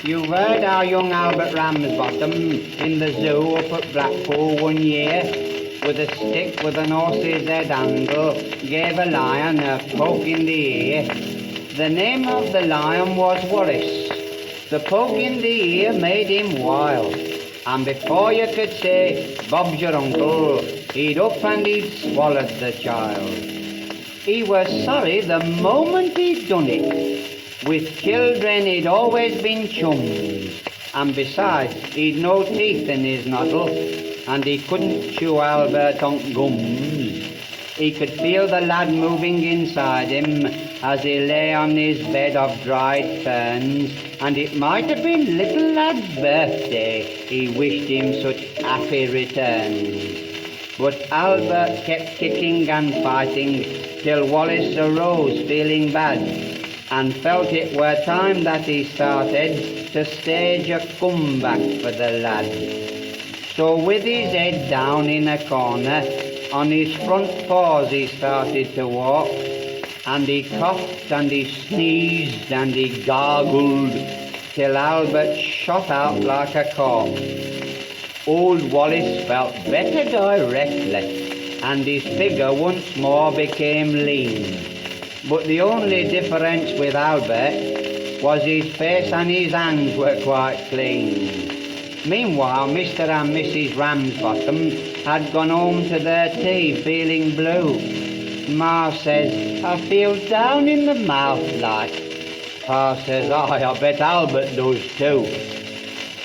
You've heard how young Albert Ramsbottom in the zoo up at Blackpool one year, with a stick with an horse's head handle, gave a lion a poke in the ear. The name of the lion was Wallace. The poke in the ear made him wild, and before you could say, Bob's your uncle, he'd up and he'd swallowed the child. He was sorry the moment he'd done it. With children he'd always been chums, and besides he'd no teeth in his noddle, and he couldn't chew Albert on gums. He could feel the lad moving inside him as he lay on his bed of dried ferns, and it might have been little lad's birthday, he wished him such happy returns. But Albert kept kicking and fighting till Wallace arose feeling bad, and felt it were time that he started to stage a comeback for the lad. So with his head down in a corner, on his front paws he started to walk, and he coughed and he sneezed and he gargled till Albert shot out like a cork. Old Wallace felt better directly, and his figure once more became lean. But the only difference with Albert was his face and his hands were quite clean. Meanwhile, Mr. and Mrs. Ramsbottom had gone home to their tea feeling blue. Ma says, I feel down in the mouth like. Pa says, I bet Albert does too.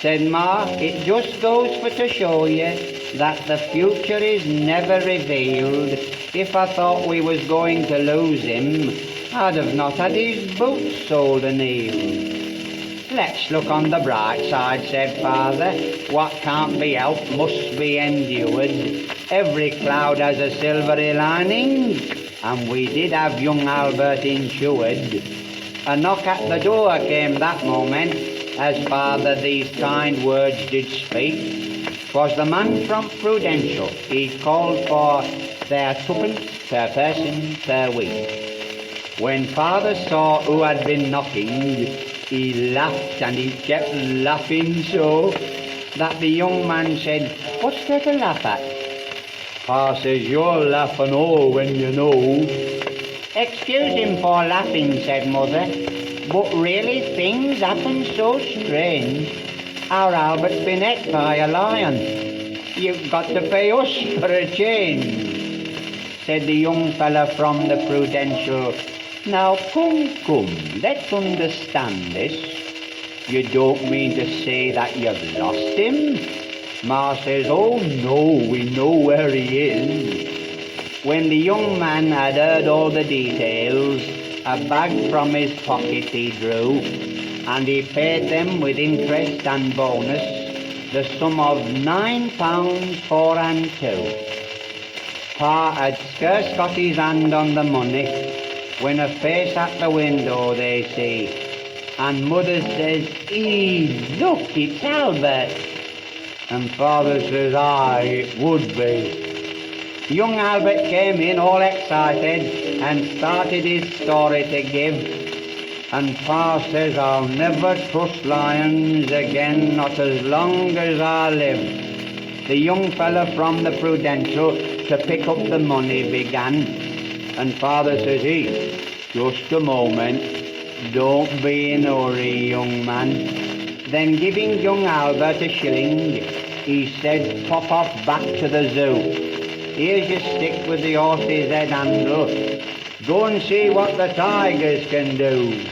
Said Ma, it just goes for to show you that the future is never revealed. If I thought we was going to lose him, I'd have not had his boots soled and heeled. Let's look on the bright side, said Father. What can't be helped must be endured. Every cloud has a silvery lining, and we did have young Albert insured. A knock at the door came that moment, as Father these kind words did speak. 'Twas the man from Prudential. He called for their twopence per person per week. When Father saw who had been knocking, he laughed, and he kept laughing so that the young man said, What's there to laugh at? Pa says, You'll laugh and all when you know. Excuse him for laughing, said Mother, but really things happen so strange. Our Albert's been ate by a lion. You've got to pay us for a change, said the young fella from the Prudential. Now come, let's understand this. You don't mean to say that you've lost him? Ma says, oh no, we know where he is. When the young man had heard all the details, a bag from his pocket he drew, and he paid them with interest and bonus the sum of £9 4 and 2. Pa had scarce got his hand on the money when a face at the window they see, and Mother says, look, it's Albert. And Father says, aye, it would be. Young Albert came in all excited and started his story to give. And Pa says, I'll never trust lions again, not as long as I live. The young fella from the Prudential to pick up the money began. And Father says, just a moment, don't be in a hurry, young man. Then giving young Albert a shilling, he said, pop off back to the zoo. Here's your stick with the horse's head handle. Go and see what the tigers can do.